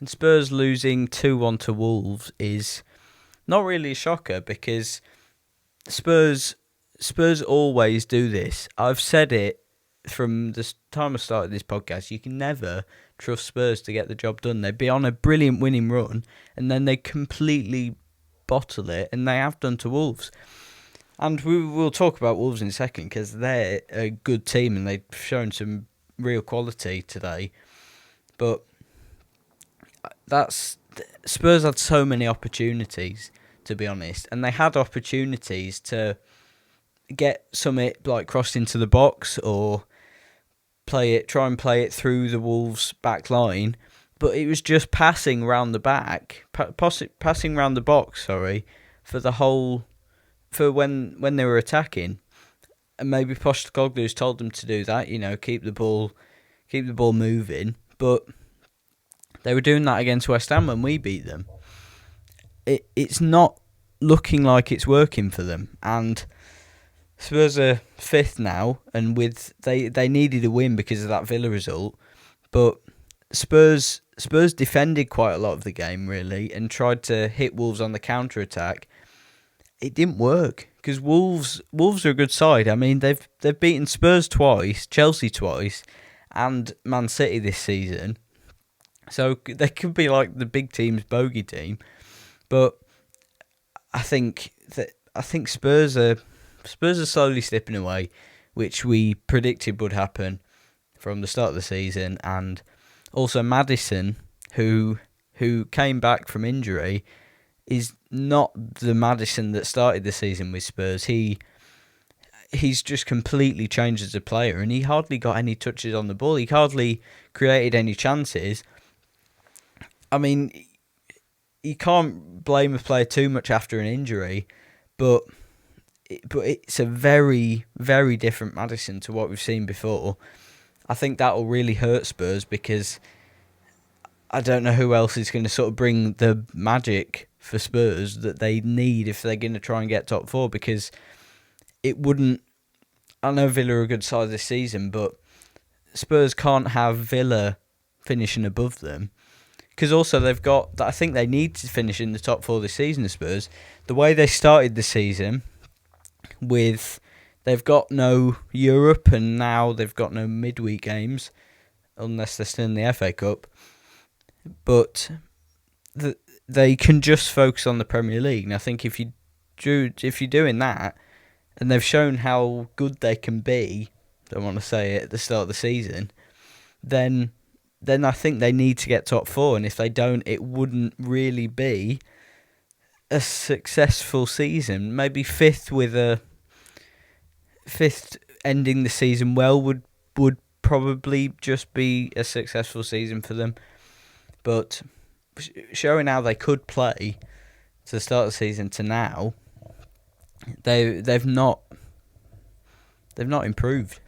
And Spurs losing 2-1 to Wolves is not really a shocker because Spurs always do this. I've said it from the time I started this podcast. You can never trust Spurs to get the job done. They'd be on a brilliant winning run and then they completely bottle it, and they have done to Wolves. And we will talk about Wolves in a second because they're a good team and they've shown some real quality today. But Spurs had so many opportunities, to be honest, and they had opportunities to get something like crossed into the box or try and play it through the Wolves back line, but it was just passing round the back, passing round the box, for when they were attacking. And maybe Postecoglou's told them to do that, keep the ball moving, but they were doing that against West Ham when we beat them. It's not looking like it's working for them, and Spurs are fifth now, and they needed a win because of that Villa result, but Spurs defended quite a lot of the game really and tried to hit Wolves on the counter attack. It didn't work because Wolves are a good side. I mean, they've beaten Spurs twice, Chelsea twice, and Man City this season. So they could be like the big team's bogey team, but I think Spurs are slowly slipping away, which we predicted would happen from the start of the season. And also Maddison, who came back from injury, is not the Maddison that started the season with Spurs. He's just completely changed as a player, and he hardly got any touches on the ball. He hardly created any chances. I mean, you can't blame a player too much after an injury, but it's a very, very different Maddison to what we've seen before. I think that will really hurt Spurs because I don't know who else is going to sort of bring the magic for Spurs that they need if they're going to try and get top four, because it wouldn't... I know Villa are a good side this season, but Spurs can't have Villa finishing above them. Because also I think they need to finish in the top four this season, the Spurs. The way they started the season, they've got no Europe and now they've got no midweek games, unless they're still in the FA Cup. But they can just focus on the Premier League. And I think if you're doing that, and they've shown how good they can be, don't want to say it at the start of the season, then I think they need to get top four, and if they don't, it wouldn't really be a successful season. Maybe fifth ending the season well would probably just be a successful season for them. But showing how they could play to the start of the season to now, they've not improved.